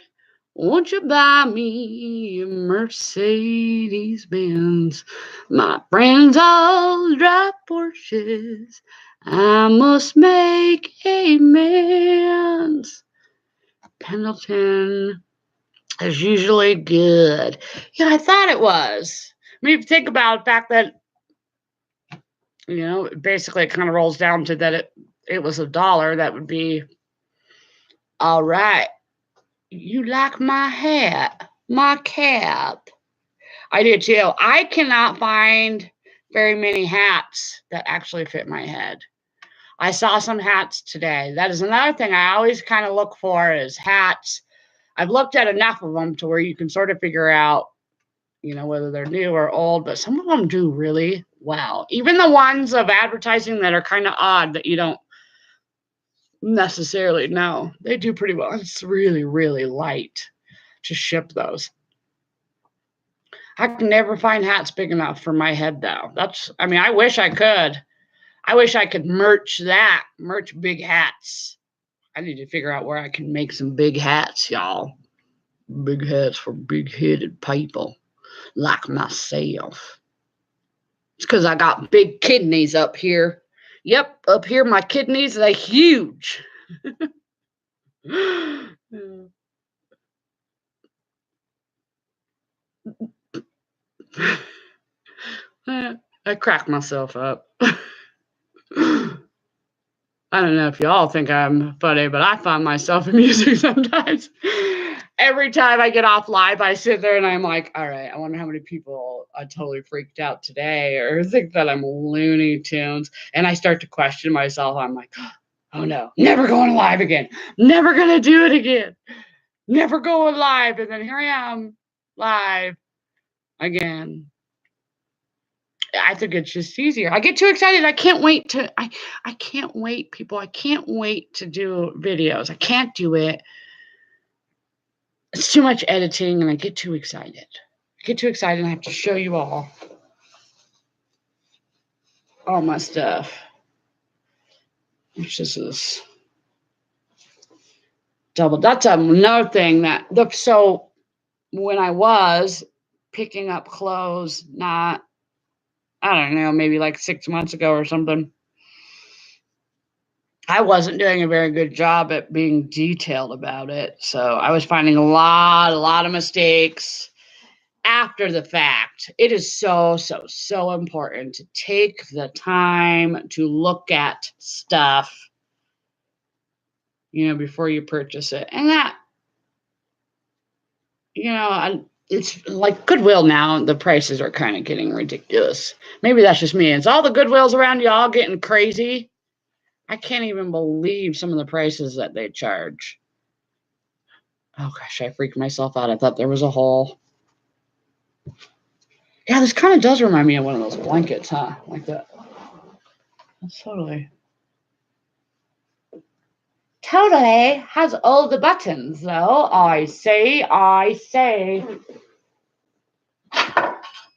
won't you buy me a Mercedes Benz? My friends all drive Porsches. I must make amends. Pendleton is usually good. Yeah, I thought it was. I mean, if you think about the fact that, basically it kind of rolls down to that it was $1, that would be all right. You like my hat, my cap. I do too. I cannot find very many hats that actually fit my head. I saw some hats today. That is another thing I always kind of look for is hats. I've looked at enough of them to where you can sort of figure out, whether they're new or old, but some of them do really well. Even the ones of advertising that are kind of odd that you don't necessarily know, they do pretty well. It's really, really light to ship those. I can never find hats big enough for my head, though. I wish I could. I wish I could merch big hats. I need to figure out where I can make some big hats, y'all. Big hats for big-headed people like myself. It's because I got big kidneys up here. Yep, up here my kidneys are huge. I crack myself up. I don't know if y'all think I'm funny, but I find myself amusing sometimes. Every time I get off live, I sit there and I'm like, all right, I wonder how many people are totally freaked out today or think that I'm Looney Tunes. And I start to question myself. I'm like, oh no, never going live again. Never going to do it again. Never going live. And then here I am live again. I think it's just easier. I get too excited. I can't wait, people. I can't wait to do videos. I can't do it. It's too much editing and I get too excited. And I have to show you all my stuff. Which is double. That's another thing so when I was picking up clothes, I don't know, maybe like 6 months ago or something, I wasn't doing a very good job at being detailed about it. So I was finding a lot of mistakes after the fact. It is so important to take the time to look at stuff, before you purchase it. And that, it's like Goodwill now, the prices are kind of getting ridiculous. Maybe that's just me. It's all the Goodwills around y'all getting crazy. I can't even believe some of the prices that they charge. Oh gosh, I freaked myself out. I thought there was a hole. Yeah, this kind of does remind me of one of those blankets, huh? Like that. That's totally has all the buttons, though. I say.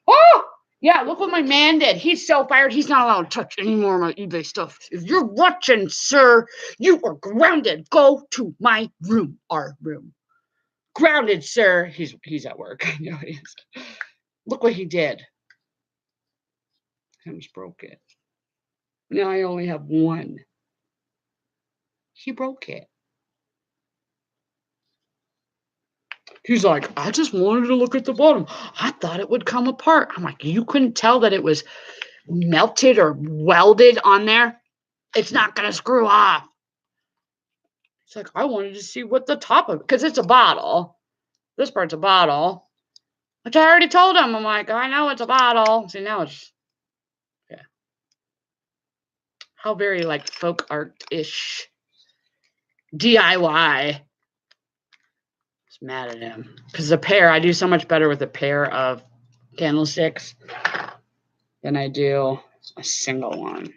Oh! Yeah, look what my man did. He's so fired, he's not allowed to touch any more of my eBay stuff. If you're watching, sir, you are grounded. Go to my room, our room. Grounded, sir. He's at work. I know he is. Look what he did. I just broke it. Now I only have one. He broke it. He's like, I just wanted to look at the bottom. I thought it would come apart. I'm like, you couldn't tell that it was melted or welded on there? It's not going to screw off. It's like, I wanted to see what the top of it, because it's a bottle. This part's a bottle, which I already told him. I'm like, I know it's a bottle. See, now it's, yeah. How very like folk art-ish. DIY. Just mad at him. Because I do so much better with a pair of candlesticks than I do a single one.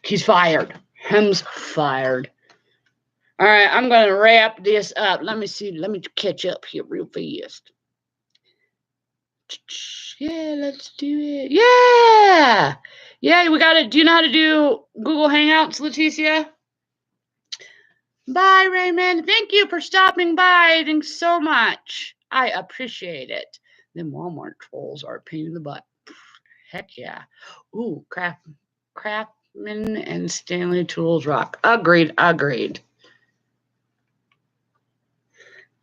He's fired. Him's fired. All right, I'm going to wrap this up. Let me see. Let me catch up here real fast. Yeah, let's do it. Yeah. Yeah, we got it. Do you know how to do Google Hangouts, Leticia? Bye, Raymond. Thank you for stopping by. Thanks so much. I appreciate it. Them Walmart trolls are a pain in the butt. Heck yeah. Ooh, Craftsman and Stanley Tools rock. Agreed.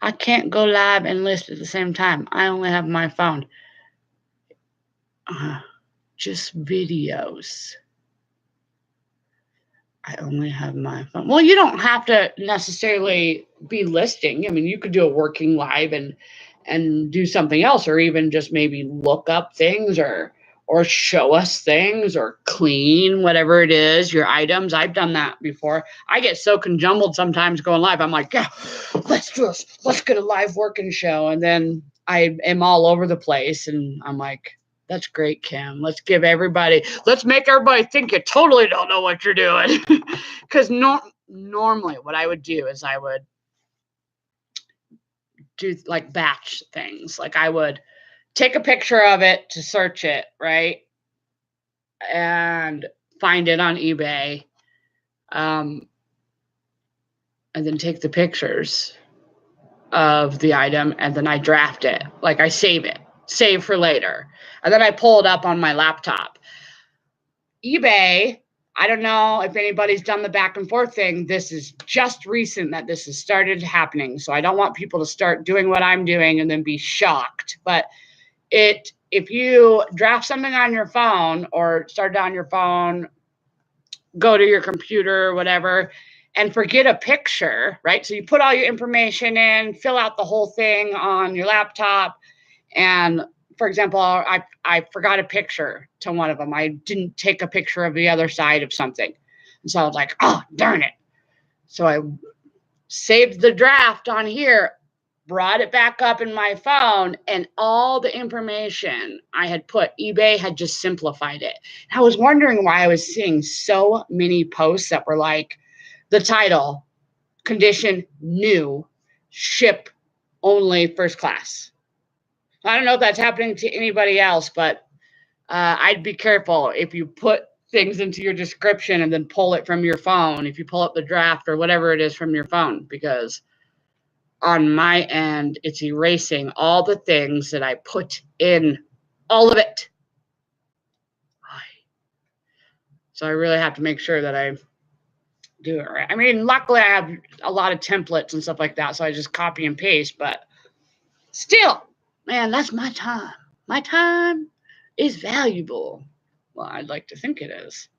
I can't go live and list at the same time. I only have my phone. Just videos. I only have my phone. Well, you don't have to necessarily be listing. I mean, you could do a working live and do something else, or even just maybe look up things or show us things or clean whatever it is, your items. I've done that before. I get so conjumbled sometimes going live. I'm like, yeah, let's get a live working show. And then I am all over the place and I'm like, that's great, Kim. Let's make everybody think you totally don't know what you're doing. Because normally what I would do is I would do like batch things. Like I would take a picture of it to search it, right? And find it on eBay. And then take the pictures of the item and then I draft it. Like I save for later. And then I pull it up on my laptop. eBay, I don't know if anybody's done the back and forth thing. This is just recent that this has started happening. So I don't want people to start doing what I'm doing and then be shocked. But if you draft something on your phone or start on your phone, go to your computer, whatever, and forget a picture, right? So you put all your information in, fill out the whole thing on your laptop. And for example, I forgot a picture to one of them. I didn't take a picture of the other side of something. And so I was like, oh, darn it. So I saved the draft on here, brought it back up in my phone, and all the information I had put, eBay had just simplified it. And I was wondering why I was seeing so many posts that were like, the title, condition new, ship only first class. I don't know if that's happening to anybody else, but I'd be careful if you put things into your description and then pull it from your phone, if you pull up the draft or whatever it is from your phone, because on my end, it's erasing all the things that I put in, all of it. So I really have to make sure that I do it right. I mean, luckily I have a lot of templates and stuff like that, so I just copy and paste, but still, man, that's my time. My time is valuable. Well, I'd like to think it is.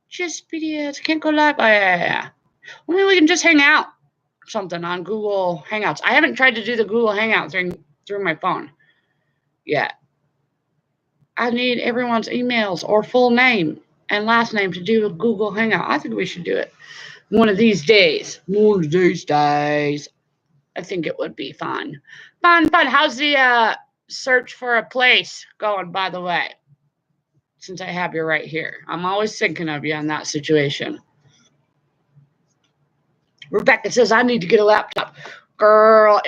Just videos. Can't go live. Oh, yeah. Well, maybe we can just hang out or something on Google Hangouts. I haven't tried to do the Google Hangout thing through my phone yet. I need everyone's emails or full name and last name to do a Google Hangout. I think we should do it one of these days. One of these days. I think it would be fun. Fun. How's the search for a place going, by the way? Since I have you right here. I'm always thinking of you on that situation. Rebecca says, I need to get a laptop. Girl,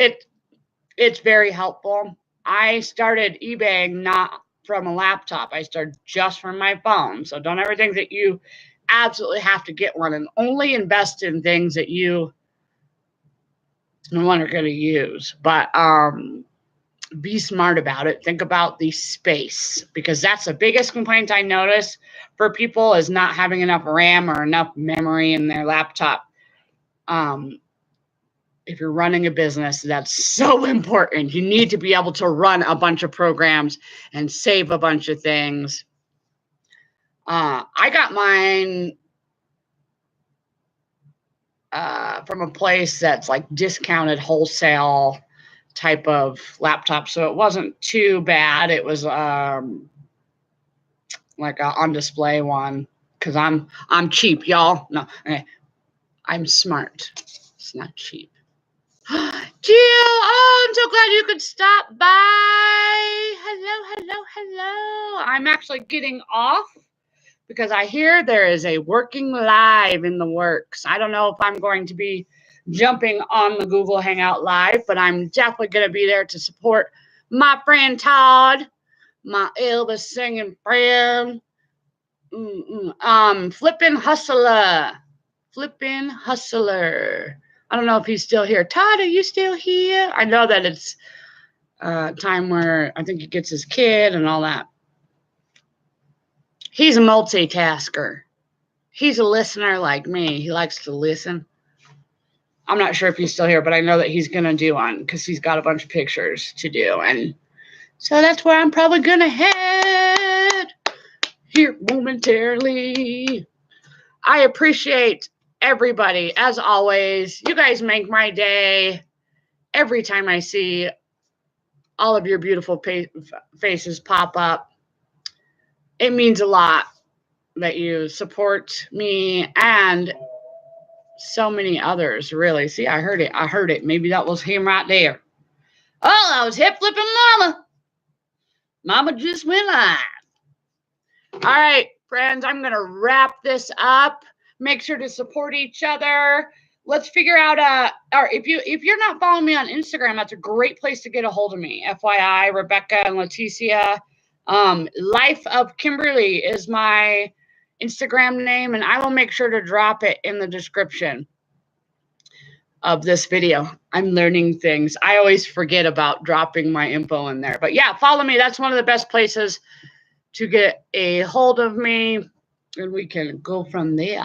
it's very helpful. I started eBaying not from a laptop. I started just from my phone. So don't ever think that you absolutely have to get one, and only invest in things that you are going to use. But be smart about it. Think about the space, because that's the biggest complaint I notice for people is not having enough RAM or enough memory in their laptop. If you're running a business, that's so important. You need to be able to run a bunch of programs and save a bunch of things. I got mine from a place that's like discounted wholesale type of laptop, so it wasn't too bad. It was like a on display one, because I'm cheap, y'all. No, I'm smart. It's not cheap. Jill, oh, I'm so glad you could stop by. Hello. I'm actually getting off because I hear there is a working live in the works. I don't know if I'm going to be jumping on the Google Hangout Live, but I'm definitely going to be there to support my friend Todd, my Elvis singing friend. Flippin' Hustler. I don't know if he's still here. Todd, are you still here? I know that it's time where I think he gets his kid and all that. He's a multitasker. He's a listener like me. He likes to listen. I'm not sure if he's still here, but I know that he's going to do one because he's got a bunch of pictures to do. And so that's where I'm probably going to head here momentarily. I appreciate everybody, as always. You guys make my day every time I see all of your beautiful faces pop up. It means a lot that you support me and so many others, really. See, I heard it. Maybe that was him right there. Oh, that was hip flipping mama. Mama just went live. All right, friends, I'm going to wrap this up. Make sure to support each other. Let's figure out or if you're not following me on Instagram, that's a great place to get a hold of me. FYI, Rebecca and Leticia. Life of Kimberly is my Instagram name, and I will make sure to drop it in the description of this video. I'm learning things. I always forget about dropping my info in there. But yeah, follow me. That's one of the best places to get a hold of me. And we can go from there.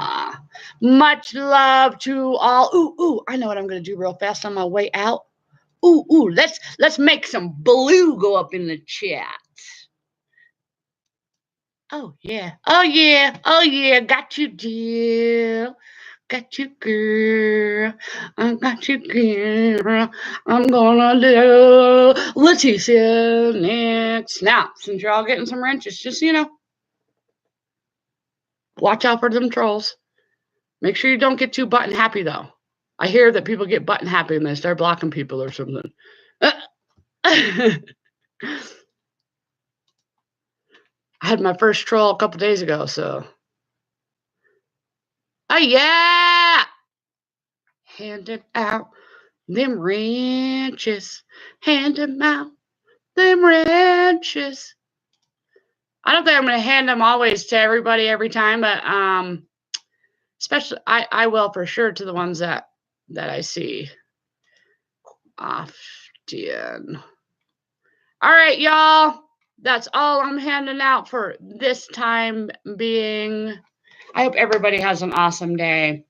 Much love to all. Ooh, I know what I'm going to do real fast on my way out. Ooh, let's make some blue go up in the chat. Oh yeah, got you, dear. Got you, girl. I got you, girl. I'm gonna do Leticia next. Now, since you're all getting some wrenches, just, watch out for them trolls. Make sure you don't get too button happy, though. I hear that people get button happy and they start blocking people or something. I had my first troll a couple days ago, so. Oh, yeah! Handing out them wrenches. Hand them out them wrenches. I don't think I'm going to hand them always to everybody every time, but especially I will for sure to the ones that I see often. All right, y'all. That's all I'm handing out for this time being. I hope everybody has an awesome day.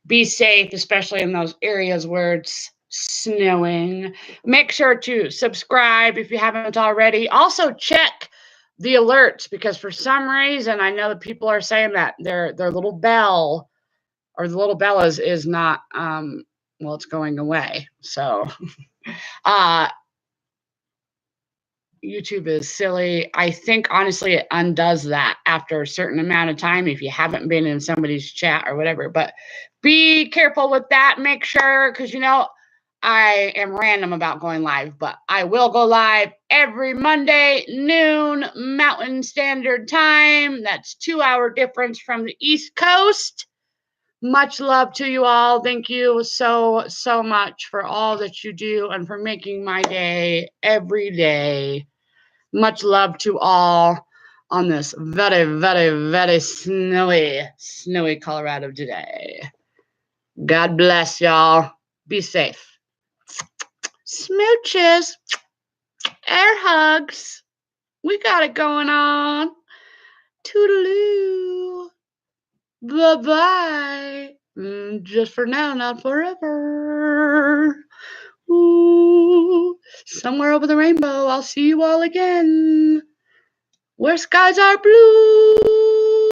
Be safe, especially in those areas where it's snowing. Make sure to subscribe if you haven't already. Also, check the alerts, because for some reason I know that people are saying that their little bell, or the little bell is not it's going away. So YouTube is silly. I think honestly it undoes that after a certain amount of time if you haven't been in somebody's chat or whatever. But be careful with that. Make sure, because I am random about going live, but I will go live every Monday, noon Mountain Standard Time. That's 2-hour difference from the East Coast. Much love to you all. Thank you so much for all that you do and for making my day every day. Much love to all on this very, very, very snowy Colorado today. God bless y'all. Be safe. Smooches. Air hugs. We got it going on. Toodaloo. Bye-bye. Just for now, not forever. Ooh, somewhere over the rainbow, I'll see you all again. Where skies are blue.